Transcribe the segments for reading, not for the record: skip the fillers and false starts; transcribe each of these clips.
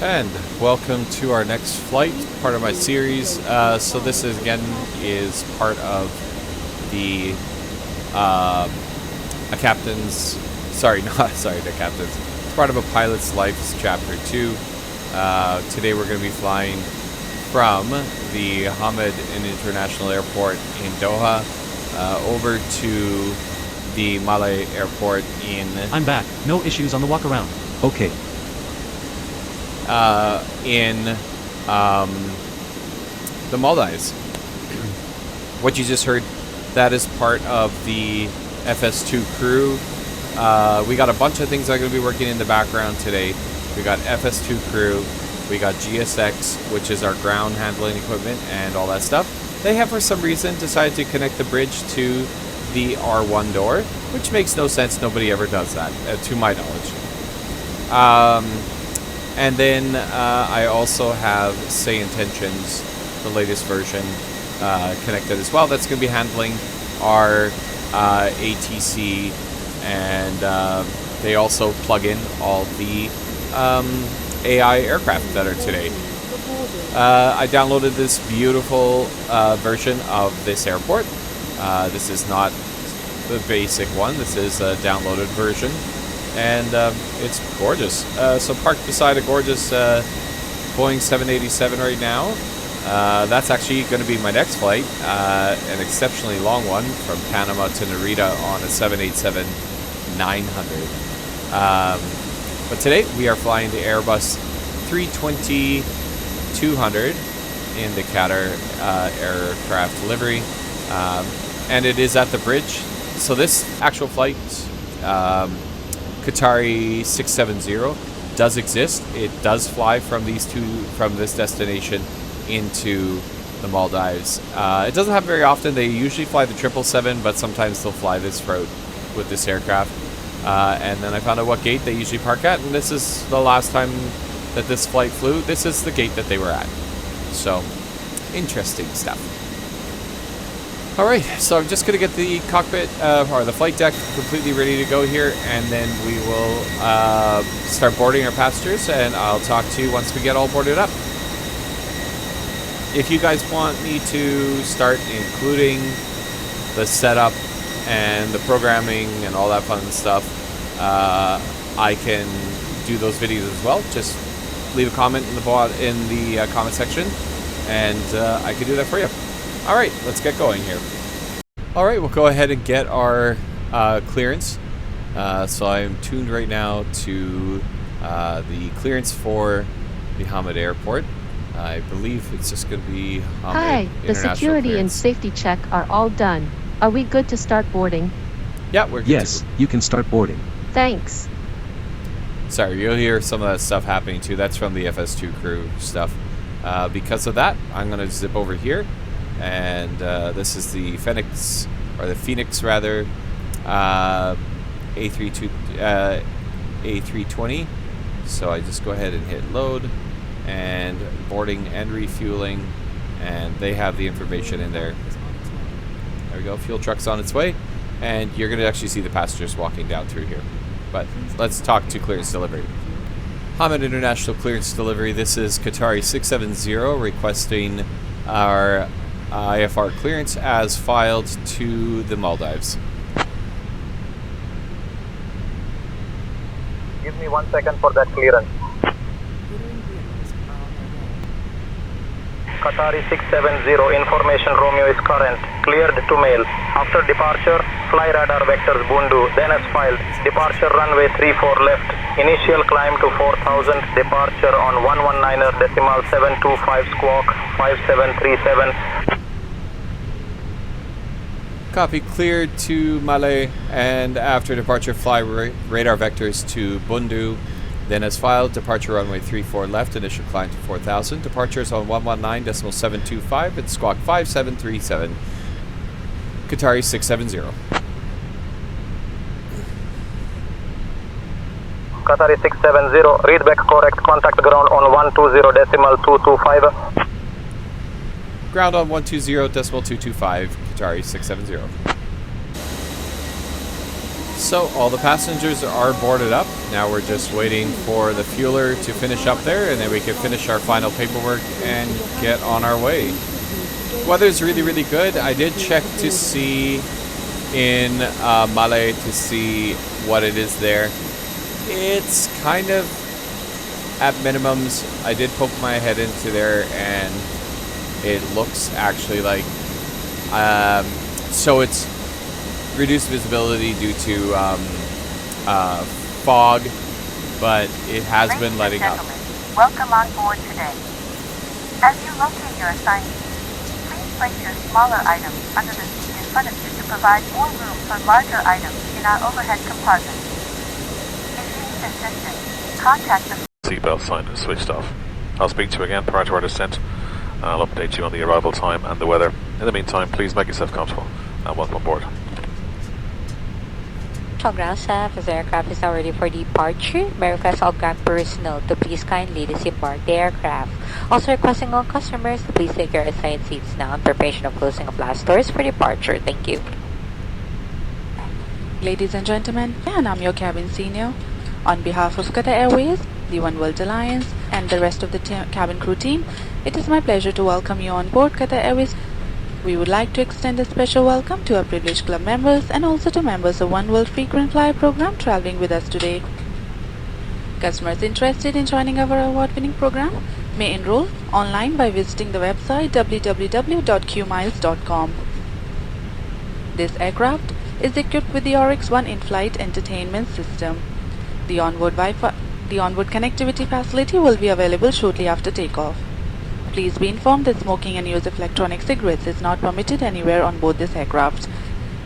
And welcome to our next flight, part of my series. So this is is part of the a captain's. Sorry, the captain's. It's part of a pilot's life, chapter 2. Today we're going to be flying from the Hamad International Airport in Doha over to the Malé Airport in. I'm back. No issues on the walk around. Okay. In the Maldives. What you just heard, that is part of the FS2 crew. We got a bunch of things that are going to be working in the background today. We got FS2 crew, we got GSX, which is our ground handling equipment and all that stuff. They have, for some reason, decided to connect the bridge to the R1 door, which makes no sense. Nobody ever does that, to my knowledge. And then I also have Say Intentions, the latest version, connected as well. That's going to be handling our ATC, and they also plug in all the AI aircraft that are today. I downloaded this beautiful version of this airport. This is not the basic one. This is a downloaded version. And it's gorgeous. So parked beside a gorgeous Boeing 787 right now. That's actually going to be my next flight, an exceptionally long one from Panama to Narita on a 787-900. But today we are flying the Airbus 320-200 in the Qatar aircraft livery, and it is at the bridge. So this actual flight, Qatari 670, does exist. It does fly from this destination into the Maldives. It doesn't happen very often. They usually fly the 777, but sometimes they'll fly this route with this aircraft. And then I found out what gate they usually park at, and this is the last time that this flight flew. This is the gate that they were at. So, interesting stuff. Alright, so I'm just going to get the cockpit, or the flight deck completely ready to go here, and then we will start boarding our passengers, and I'll talk to you once we get all boarded up. If you guys want me to start including the setup and the programming and all that fun stuff, I can do those videos as well. Just leave a comment in the comment section, and I can do that for you. Alright, let's get going here. Alright, we'll go ahead and get our clearance. So I'm tuned right now to the clearance for the Hamad Airport. I believe it's just going to be Hamad Hi, the security and safety check are all done. Are we good to start boarding? Yeah, we're good. Yes, you can start boarding. Thanks. Sorry, you'll hear some of that stuff happening too. That's from the FS2 crew stuff. Because of that, I'm going to zip over here. And this is the Phoenix rather, A320. So I just go ahead and hit load, and boarding and refueling, and they have the information in there. There we go, fuel truck's on its way, and you're going to actually see the passengers walking down through here. But let's talk to clearance delivery. Hamad International Clearance Delivery, this is Qatari 670 requesting our IFR clearance as filed to the Maldives. Give me 1 second for that clearance. Qatari 670, information Romeo is current. Cleared to mail. After departure, fly radar vectors Bundu, then as filed. Departure runway 34 left. Initial climb to 4000. Departure on 119er decimal 725 squawk 5737. Copy, cleared to Malé, and after departure fly radar vectors to Bundu, then as filed, departure runway 34 left, initial climb to 4000, departures on 119.725 at squawk 5737, Qatari 670. Qatari 670, read back correct, contact ground on 120.225. Ground on 120.225, Qatari 670. So all the passengers are boarded up. Now we're just waiting for the fueler to finish up there, and then we can finish our final paperwork and get on our way. Weather's really, really good. I did check to see in Malé to see what it is there. It's kind of at minimums. I did poke my head into there, and it looks actually like so it's reduced visibility due to fog, but it has been letting up. Welcome on board today. As you locate your assigned seat, please place your smaller items under the seat in front of you to provide more room for larger items in our overhead compartment. If you need assistance, contact the seatbelt sign is switched off. I'll speak to you again prior to our descent. I'll update you on the arrival time and the weather. In the meantime, please make yourself comfortable and welcome aboard. Ground staff, as the aircraft is now ready for departure, may request all ground personnel to please kindly disembark the aircraft. Also requesting all customers to please take your assigned seats now in preparation of closing of last doors for departure. Thank you. Ladies and gentlemen, and I'm your cabin senior. On behalf of Qatar Airways, the One World Alliance, and the rest of the cabin crew team, it is my pleasure to welcome you on board Qatar Airways. We would like to extend a special welcome to our privileged club members and also to members of One World Frequent Flyer program traveling with us today. Customers interested in joining our award-winning program may enroll online by visiting the website www.qmiles.com. This aircraft is equipped with the Oryx One in-flight entertainment system. The onboard connectivity facility will be available shortly after takeoff. Please be informed that smoking and use of electronic cigarettes is not permitted anywhere on board this aircraft.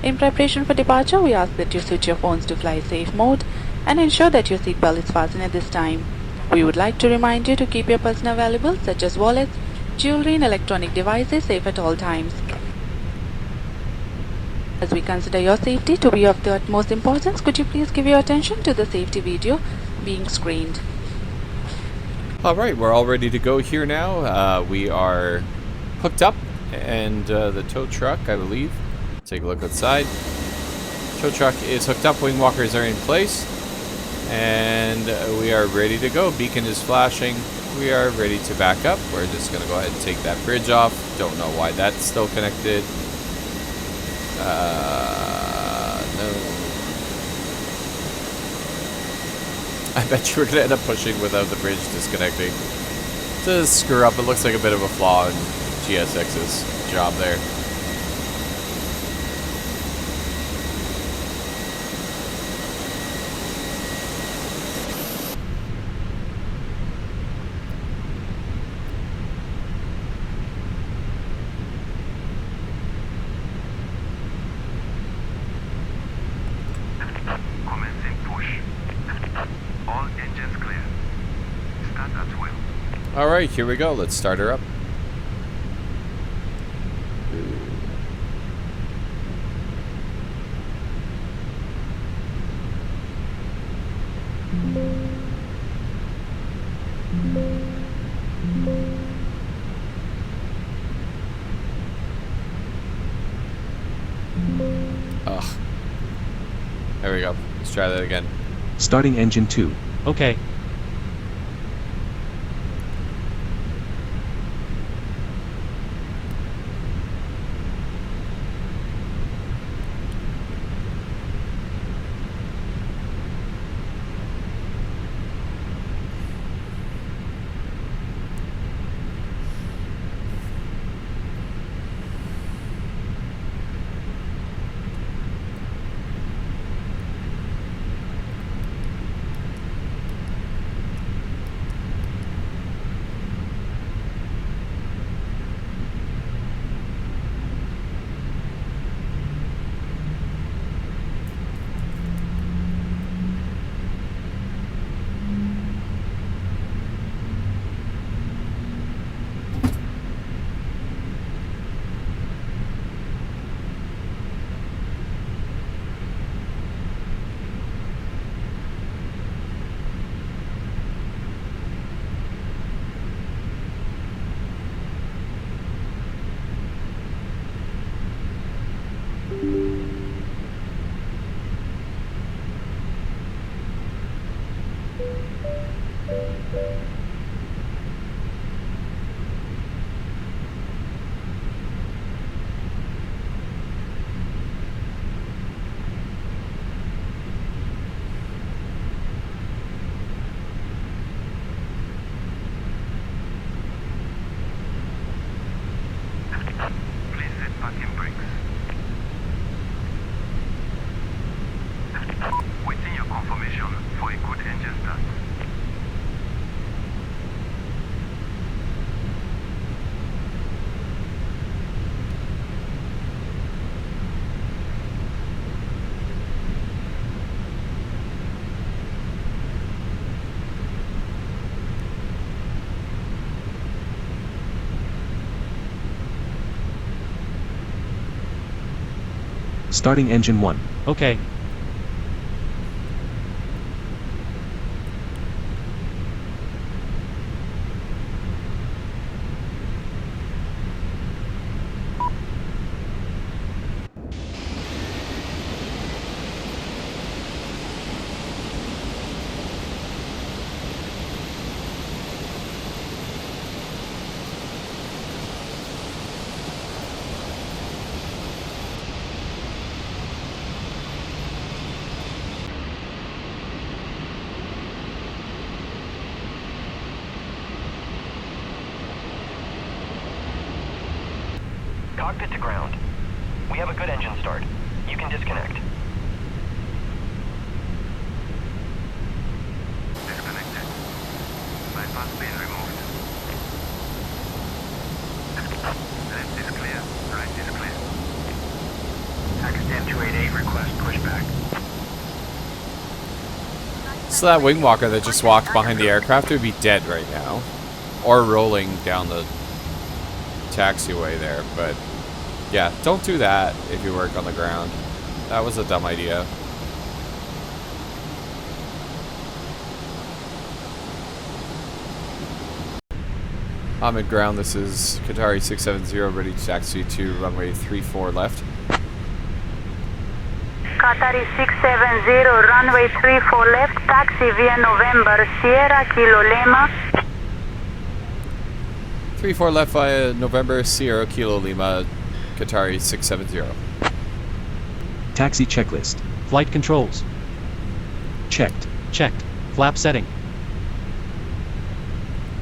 In preparation for departure, we ask that you switch your phones to fly safe mode and ensure that your seatbelt is fastened at this time. We would like to remind you to keep your personal valuables such as wallets, jewelry and electronic devices safe at all times. As we consider your safety to be of the utmost importance, could you please give your attention to the safety video being screened? Alright, we're all ready to go here now. We are hooked up, and the tow truck, I believe. Take a look outside. Tow truck is hooked up, wing walkers are in place, and we are ready to go. Beacon is flashing. We are ready to back up. We're just going to go ahead and take that bridge off. Don't know why that's still connected. No. I bet you we're going to end up pushing without the bridge disconnecting. To screw up, it looks like a bit of a flaw in GSX's job there. Alright, here we go. Let's start her up. Ugh. There we go. Let's try that again. Starting engine 2. Okay. Starting engine 1. Okay. Cockpit to ground. We have a good engine start. You can disconnect. Disconnected. Bypass being removed. Left is clear. Right is clear. Pakistan 288 request pushback. So that wing walker that just walked behind the aircraft would be dead right now. Or rolling down the taxiway there, but yeah, don't do that if you work on the ground. That was a dumb idea. I'm at ground. This is Qatari 670 ready to taxi to runway 34 left. Qatari 670, runway 34 left, taxi via November, Sierra Kilo Lima. 34 left via November, Sierra Kilo Lima, Qatari 670. Taxi checklist. Flight controls. Checked. Checked. Flap setting.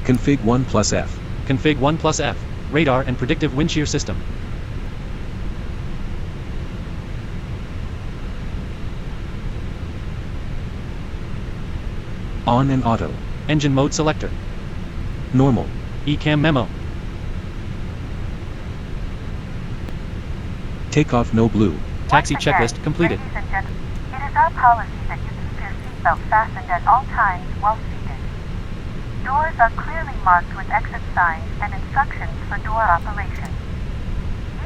Config 1 plus F. Config 1 plus F. Radar and predictive wind shear system. On and auto. Engine mode selector. Normal. ECAM memo. Takeoff no blue. Taxi Once again, checklist completed. Ladies and gentlemen, it is our policy that you keep your seatbelt fastened at all times while seated. Doors are clearly marked with exit signs and instructions for door operation.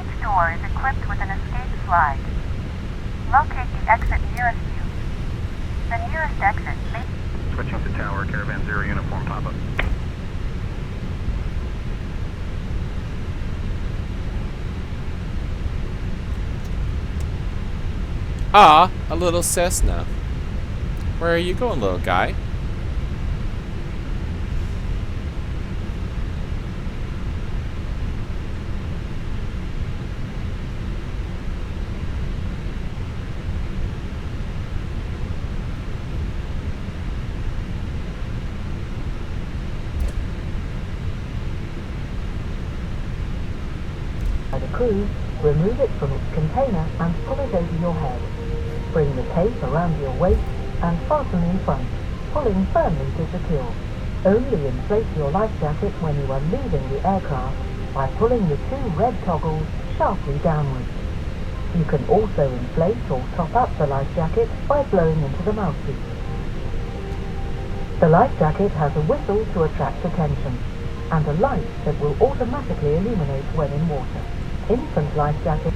Each door is equipped with an escape slide. Locate the exit nearest you. The nearest exit may... Switching to tower, Caravan 0 uniform pop-up. Ah, a little Cessna. Where are you going, little guy? By the crew, remove it from its container and pull it over your head. Bring the tape around your waist and fasten in front, pulling firmly to secure. Only inflate your life jacket when you are leaving the aircraft by pulling the two red toggles sharply downwards. You can also inflate or top up the life jacket by blowing into the mouthpiece. The life jacket has a whistle to attract attention and a light that will automatically illuminate when in water. Infant life jacket.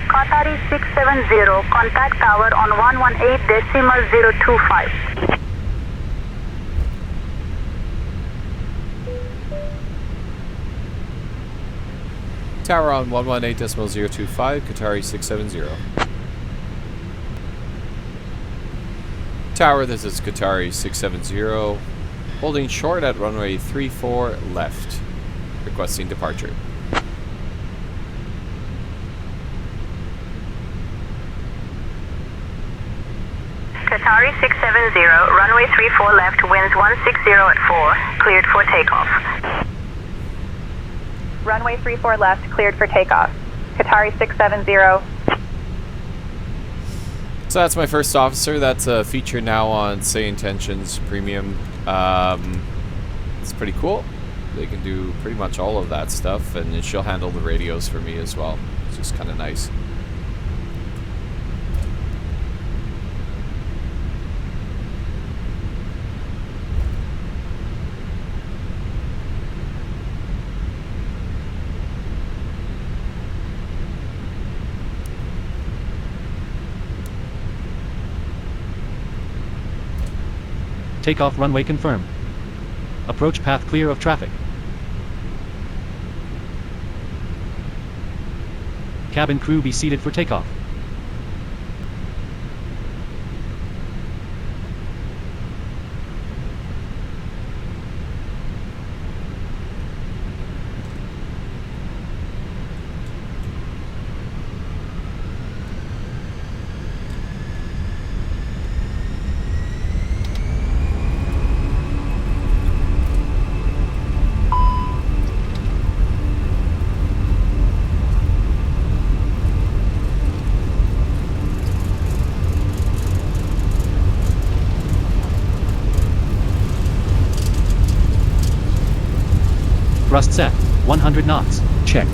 Qatari 670, contact tower on 118.025. Tower on 118.025, Qatari 670. Tower, this is Qatari 670. Holding short at runway 34 left. Requesting departure. Qatari 670, runway 34 left, winds 160 at 4, cleared for takeoff. Runway 34 left, cleared for takeoff. Qatari 670. So that's my first officer. That's a feature now on Say Intentions Premium. It's pretty cool. They can do pretty much all of that stuff, and she'll handle the radios for me as well. It's just kind of nice. takeoff runway confirmed. Approach path clear of traffic. Cabin crew be seated for takeoff. Thrust set. 100 knots. Checked.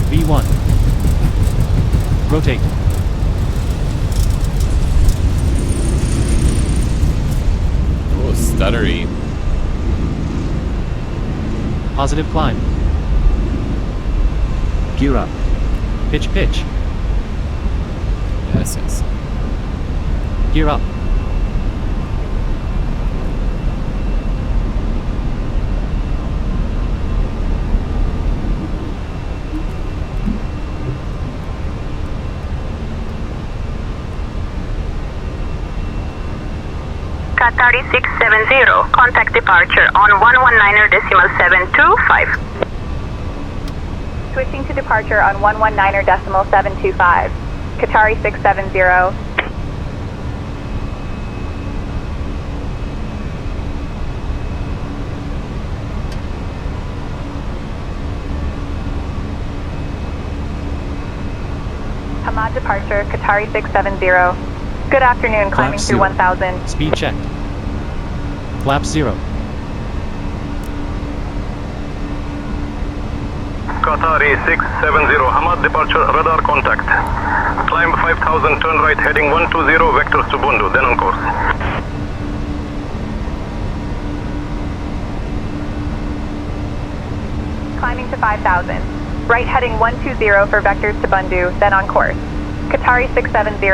V1. Rotate. Oh, stuttery. Positive climb. Gear up. Pitch. Yes. Gear up. Qatari 670, contact departure on 119.725. Switching to departure on 119.725. Qatari 670. Hamad departure, Qatari 670. Good afternoon, climbing Flaps through 0. 1000. Speed checked. Flaps 0. Qatari 670, Hamad departure, radar contact. Climb 5000, turn right, heading 120, vectors to Bundu, then on course. Climbing to 5000. Right heading 120 for vectors to Bundu, then on course. Qatari 670.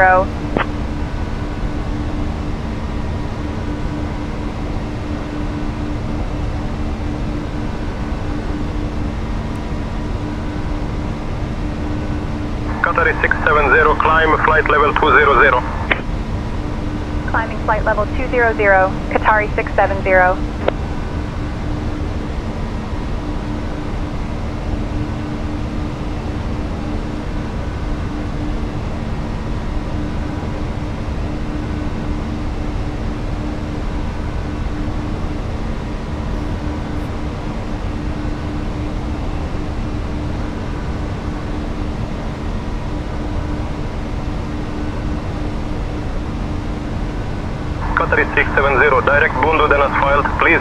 Qatari 670, climb flight level 200. Climbing flight level 200, Qatari 670. Qatari 670, direct Bundu, then asphalt, please.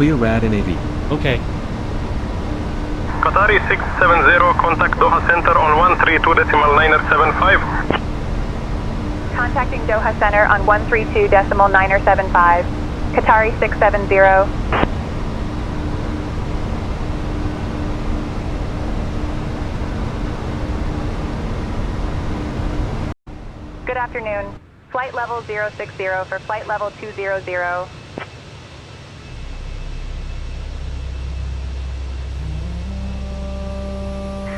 Clear rad and AV. Okay. Qatari 670, contact Doha Center on 132.975. Contacting Doha Center on 132.975. Qatari 670. Good afternoon. Flight level 060 for flight level 200.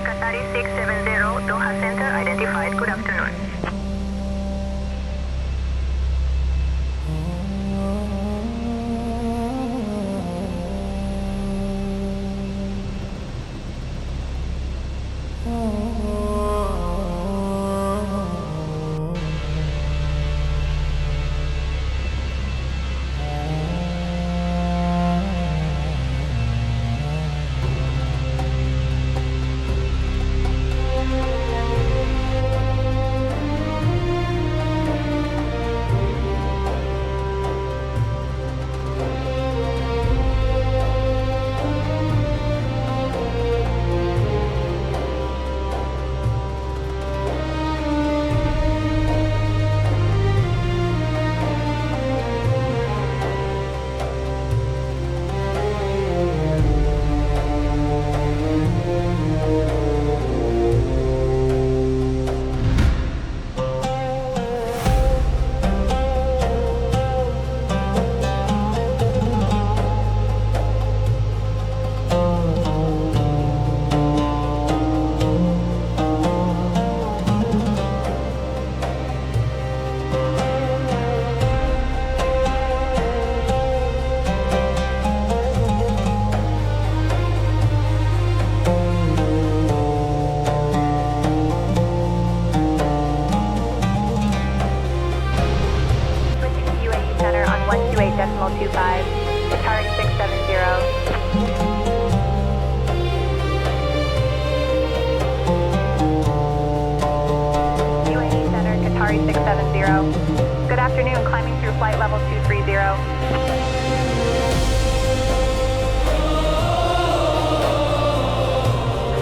Qatari 670, Doha Center identified. Good afternoon.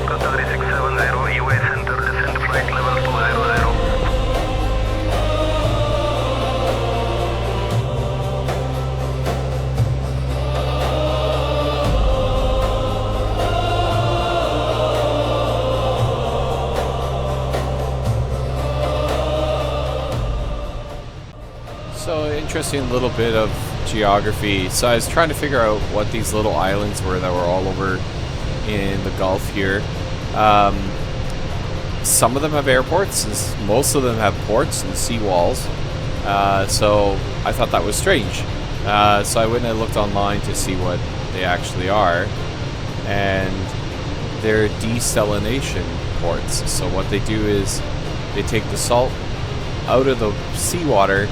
Qatari 670, EWA Center, descent flight level 200. So interesting little bit of geography. So I was trying to figure out what these little islands were that were all over in the Gulf here. Some of them have airports, and most of them have ports and seawalls. So I thought that was strange. So I went and looked online to see what they actually are, and they're desalination ports. So what they do is they take the salt out of the seawater,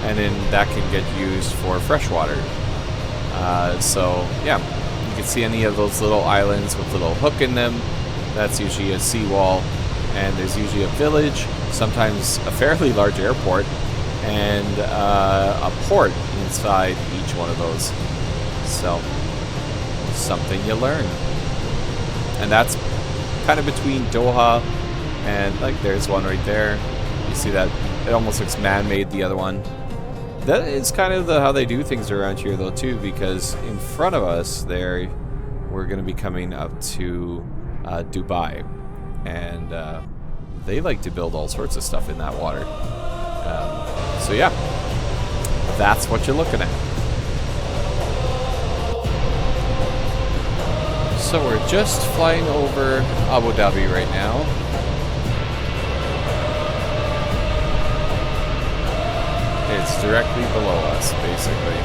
and then that can get used for freshwater. So yeah, you can see any of those little islands with a little hook in them. That's usually a seawall, and there's usually a village, sometimes a fairly large airport, and a port inside each one of those. So something you learn. And that's kind of between Doha and, like, there's one right there. You see that? It almost looks man-made, the other one. That is kind of how they do things around here, though, too, because in front of us there, we're going to be coming up to Dubai, and they like to build all sorts of stuff in that water. So yeah, that's what you're looking at. So we're just flying over Abu Dhabi right now. It's directly below us, basically.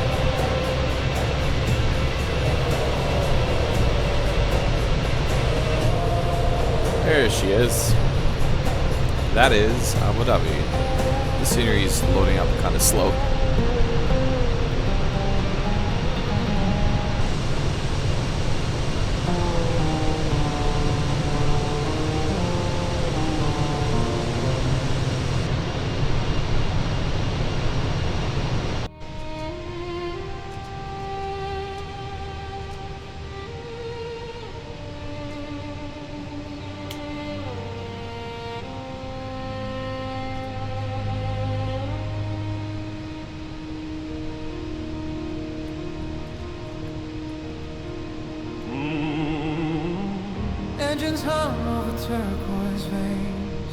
There she is. That is Abu Dhabi. The scenery is loading up kind of slow. Engines hum over turquoise veins,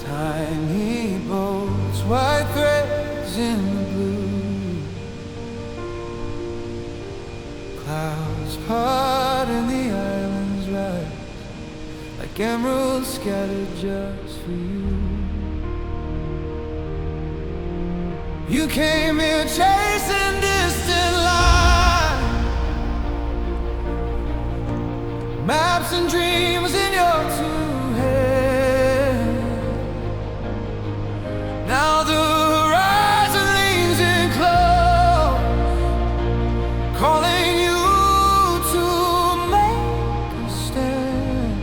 tiny boats, white threads in the blue, clouds part and the islands rise like emeralds scattered just for you. You came here chasing distant lines, maps and dreams in your two hands. Now the horizon leans in close, calling you to make a stand.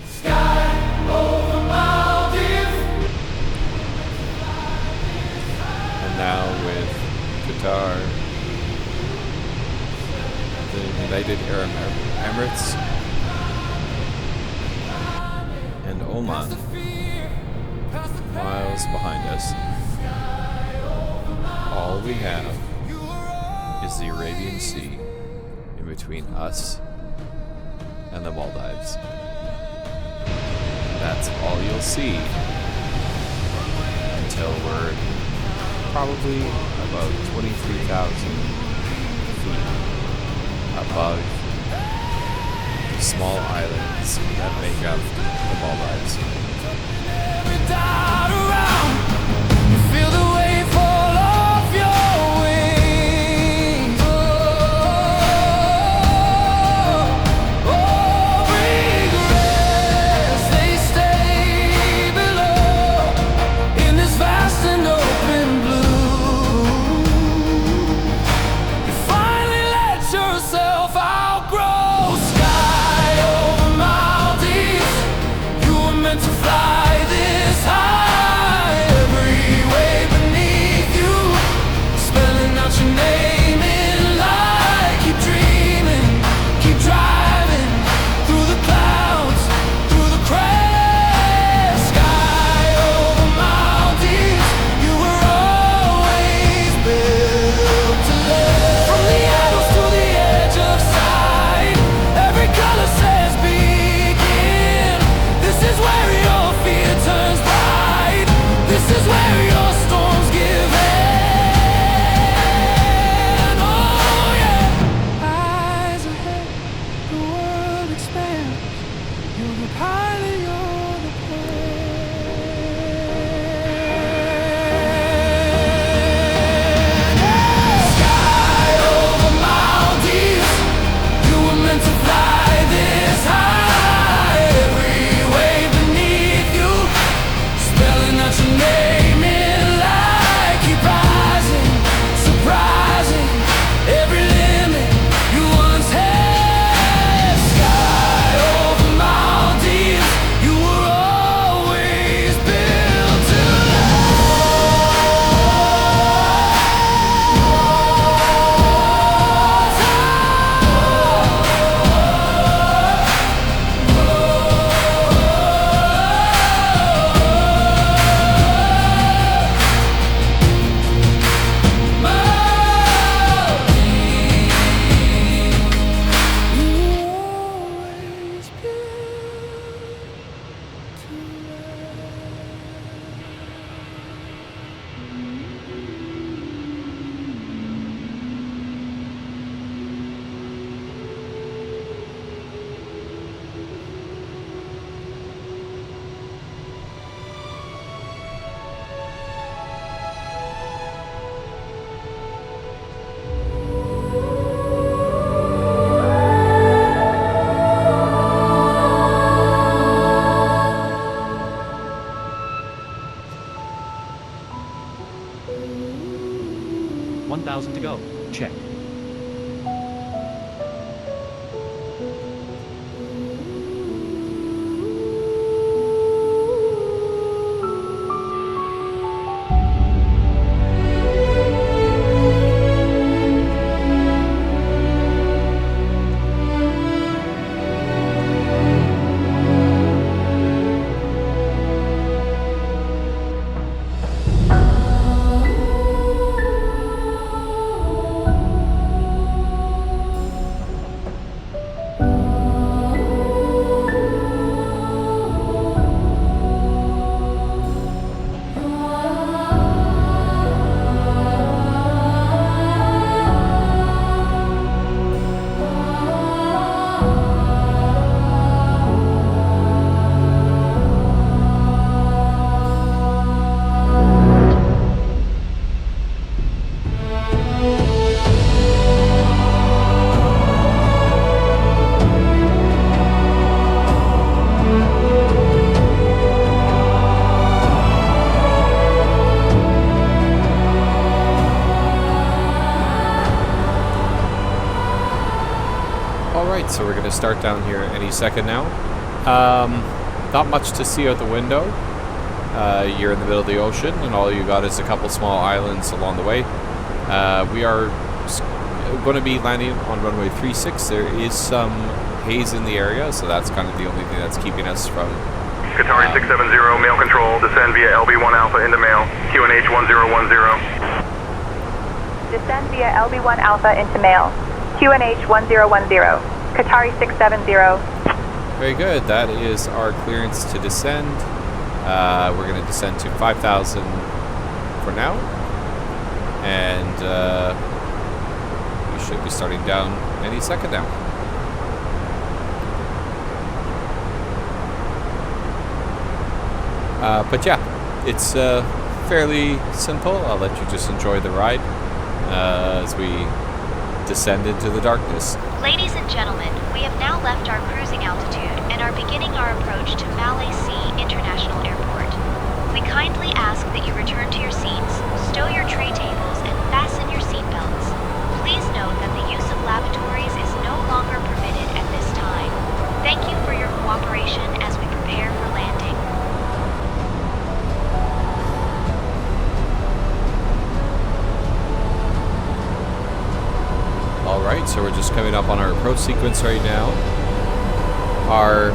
Sky over Maldives. And now with Qatar, the United Arab Emirates, and Oman, miles behind us. All we have is the Arabian Sea in between us and the Maldives. That's all you'll see until we're probably about 23,000 feet above the small islands that make up the Maldives. Feel the weight fall off your wings. Oh, regrets, they stay below in this vast and open blue. You finally let yourself outgrow. Sky over Maldives, you were meant to fly this high. Alright, so we're going to start down here any second now. Not much to see out the window. You're in the middle of the ocean, and all you got is a couple small islands along the way. We are going to be landing on runway 36. There is some haze in the area, so that's kind of the only thing that's keeping us from... Qatari 670, mail control, descend via LB1 Alpha into mail, QNH 1010. Descend via LB1 Alpha into mail, QNH 1010. Qatari 670. Very good. That is our clearance to descend. We're going to descend to 5,000 for now. And we should be starting down any second now. But yeah, it's fairly simple. I'll let you just enjoy the ride as we descend into the darkness. Ladies and gentlemen, we have now left our cruising altitude and are beginning our approach to Malay Sea International Airport. We kindly ask that you return to your seats, stow your tray tables, and fasten your seatbelts. Please note that the use of lavatories is no longer permitted at this time. Thank you for your cooperation as we prepare for landing. Alright, so we're just coming up on our approach sequence right now. Our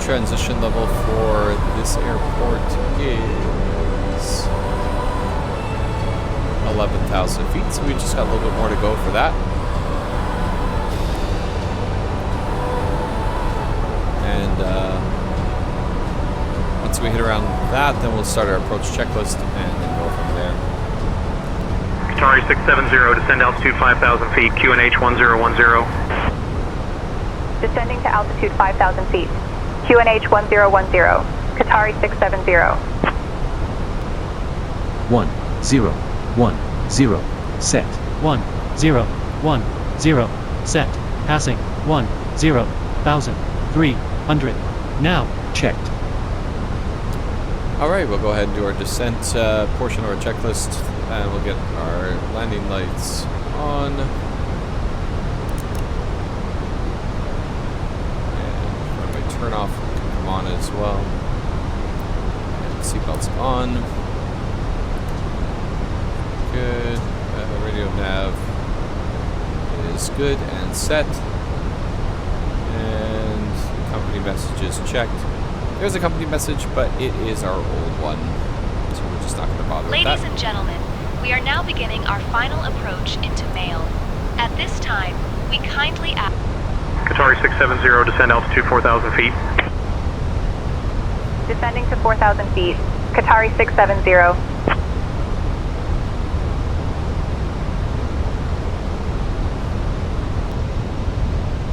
transition level for this airport is 11,000 feet, so we just got a little bit more to go for that. And once we hit around that, then we'll start our approach checklist and then go from there. Qatari 670, descend altitude 5,000 feet, QNH 1010. Descending to altitude 5,000 feet, QNH 1010. Qatari 670. 1010. Set. 1010. Set. Passing 10,300. Now. Checked. Alright, we'll go ahead and do our descent portion of our checklist, and we'll get our landing lights on. And runway turn off can come on as well. And seatbelts on. Good. Radio nav is good and set. And company messages checked. There's a company message, but it is our old one, so we're just not going to bother with that. Ladies and gentlemen, we are now beginning our final approach into Mail. At this time, we kindly ask... Qatari 670, descend altitude 4,000 feet. Descending to 4,000 feet, Qatari 670.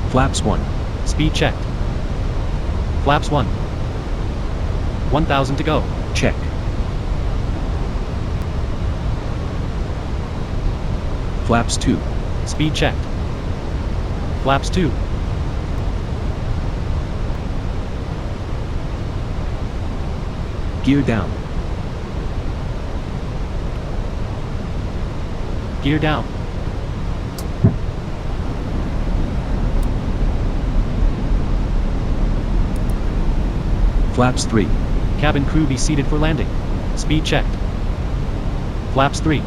Flaps 1. Speed checked. Flaps 1. 1,000 to go. Check. Flaps 2. Speed checked. Flaps 2. Gear down. Gear down. Flaps 3. Cabin crew be seated for landing. Speed checked. Flaps 3.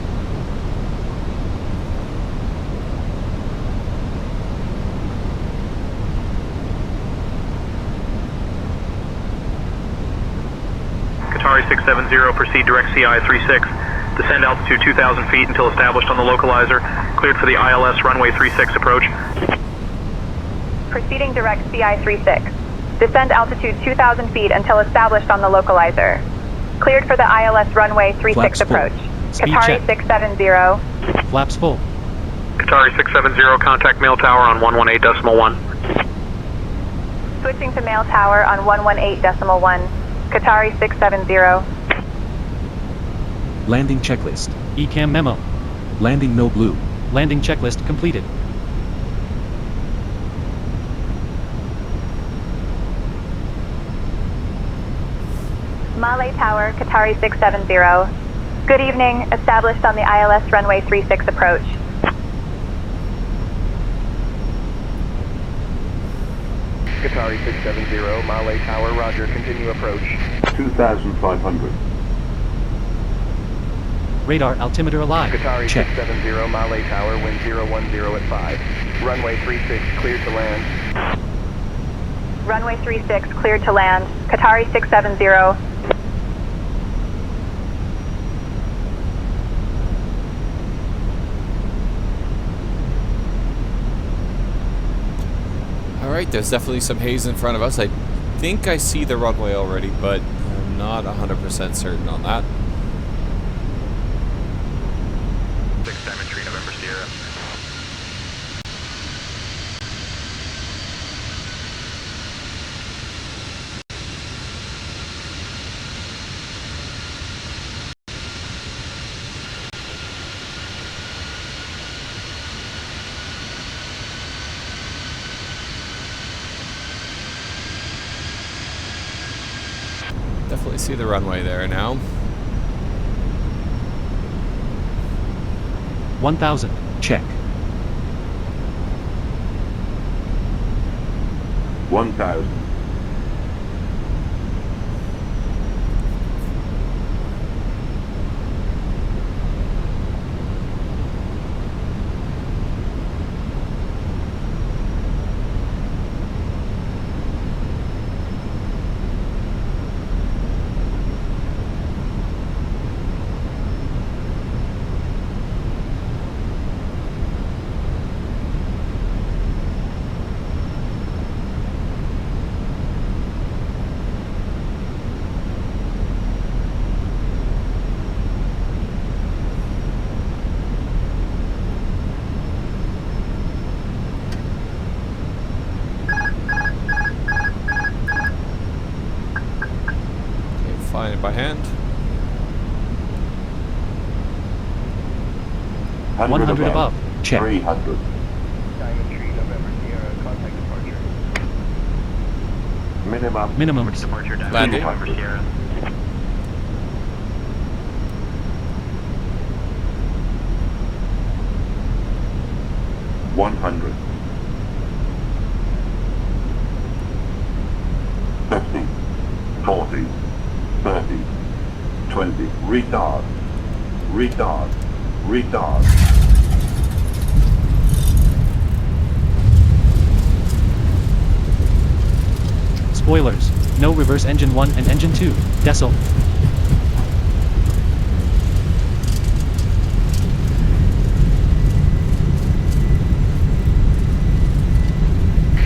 Qatari 670, proceed direct CI 36. Descend altitude 2,000 feet until established on the localizer. Cleared for the ILS runway 36 approach. Proceeding direct CI 36. Descend altitude 2,000 feet until established on the localizer. Cleared for the ILS runway 36 approach. Qatari 670. Flaps full. Qatari 670, contact mail tower on 118.1. Switching to mail tower on 118.1. Qatari 670. Landing checklist. ECAM memo. Landing no blue. Landing checklist completed. Malay Tower, Qatari 670. Good evening, established on the ILS runway 36 approach. Qatari 670, Malay Tower, roger, continue approach. 2,500. Radar altimeter alive. Qatari Check. 670, Malay Tower, wind 010 at 5. Runway 36, cleared to land. Runway 36, cleared to land. Qatari 670. Alright, there's definitely some haze in front of us. I think I see the runway already, but I'm not 100% certain on that. 6 Diamond Tree, November Sierra. Definitely see the runway there now. 1000. Check. 1,000. Flying it by hand. 100 above. Check. 300. Diamond Tree, November Sierra, contact departure. Minimum. Departure, Diamond Landing. Tree, November Sierra. 100. 50. 40. 30. 20. Retard. Retard. Retard. Spoilers. No reverse engine 1 and engine 2. Decil.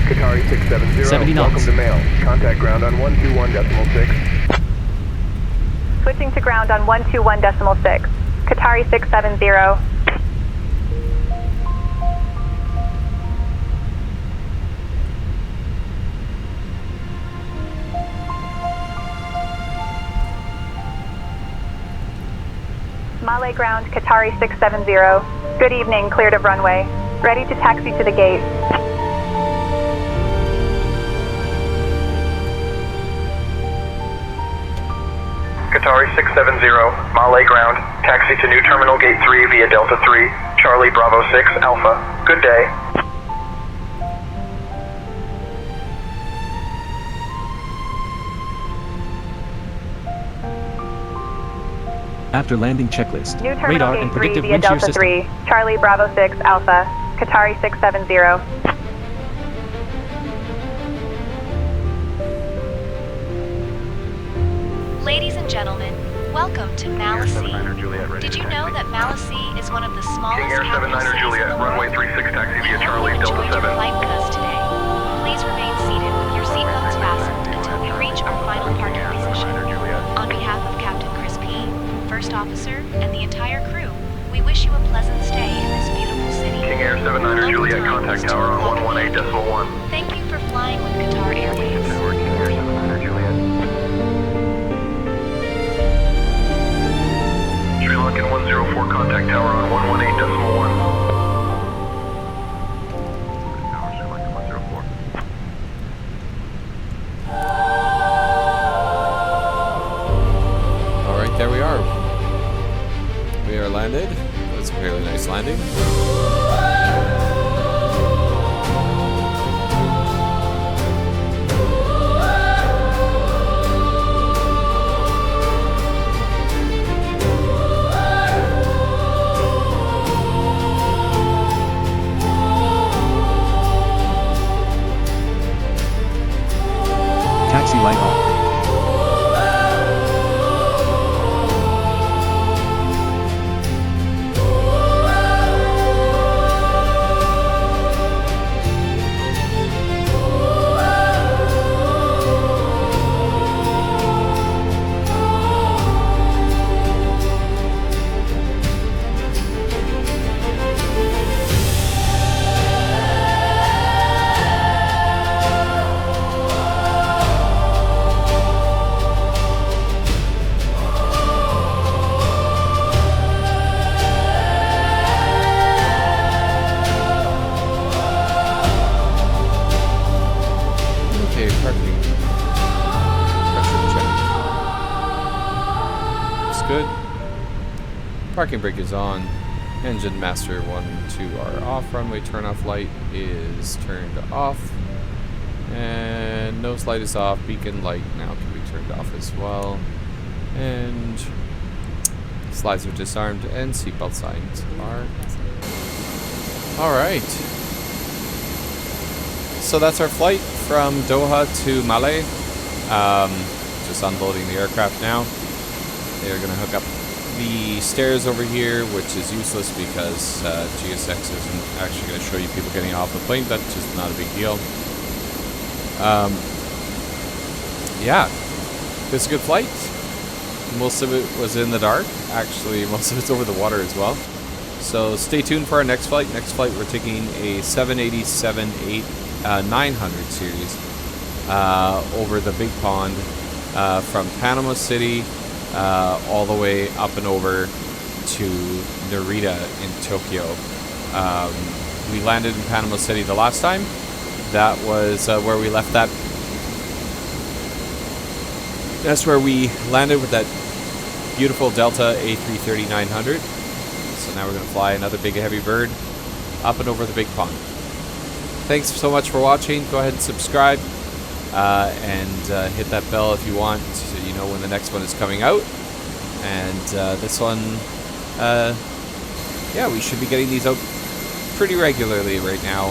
Qatari 670, 70 knots. welcome to mail. Contact ground on 121.6. Switching to ground on 121.6. Qatari 670. Malay ground, Qatari 670. Good evening, cleared of runway. Ready to taxi to the gate. Qatari 670, Malay ground, taxi to new terminal gate 3 via Delta 3, Charlie Bravo 6, Alpha. Good day. After landing checklist. New terminal Radar gate and 3 predictive via wind shear Delta system. 3, Charlie Bravo 6, Alpha. Qatari 670. Ladies and gentlemen, welcome to Malice. Did you know that Malice is one of the smallest King Air capital 79er cities in Juliet, the runway world? 36 taxi We via hope Charlie, you Delta enjoyed your 7. flight with us today. Please remain seated with your seatbelts fastened until we reach our final parking position. On behalf of Captain Chris P., First Officer, and the entire crew, we wish you a pleasant stay in this beautiful city. King Air 79er Local Juliet, time contact is tower on 2:00 118.1. Thank you for flying with Qatar Airways. Network, King Air 79er Juliet. Sri Lankan 104, contact tower on 118.1. Tower, Sri Lankan 104. Alright, there we are. We are landed. That's a fairly nice landing. Emergency light off. Okay, parking. Pressure check. Looks good. Parking brake is on. Engine master 1 and 2 are off. Runway turn-off light is turned off. And nose light is off. Beacon light now can be turned off as well. And slides are disarmed and seatbelt signs are. Alright. So that's our flight from Doha to Malé. Just unloading the aircraft now. They're going to hook up the stairs over here, which is useless because GSX isn't actually going to show you people getting off the plane. That's just not a big deal. Yeah, it was a good flight. Most of it was in the dark. Actually, most of it's over the water as well. So stay tuned for our next flight. Next flight, we're taking a 787-900 series over the Big Pond from Panama City all the way up and over to Narita in Tokyo. We landed in Panama City the last time. That was where we left that. That's where we landed with that beautiful Delta A330-900. So now we're going to fly another big heavy bird up and over the Big Pond. Thanks so much for watching. Go ahead and subscribe and hit that bell if you want so you know when the next one is coming out. And this one, yeah, we should be getting these out pretty regularly right now.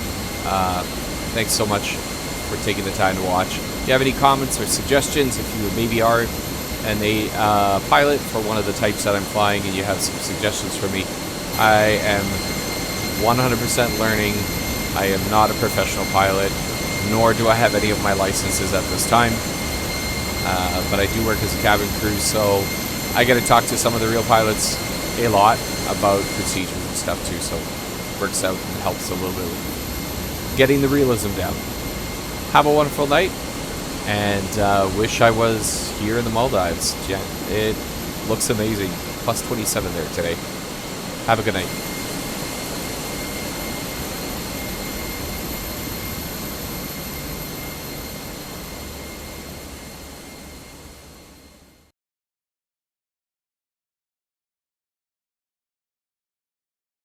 Thanks so much for taking the time to watch. If you have any comments or suggestions, if you maybe are a pilot for one of the types that I'm flying and you have some suggestions for me, I am 100% learning. I am not a professional pilot, nor do I have any of my licenses at this time. But I do work as a cabin crew, so I get to talk to some of the real pilots a lot about procedures and stuff too, so it works out and helps a little bit with getting the realism down. Have a wonderful night, and wish I was here in the Maldives. Yeah, it looks amazing. +27 there today. Have a good night.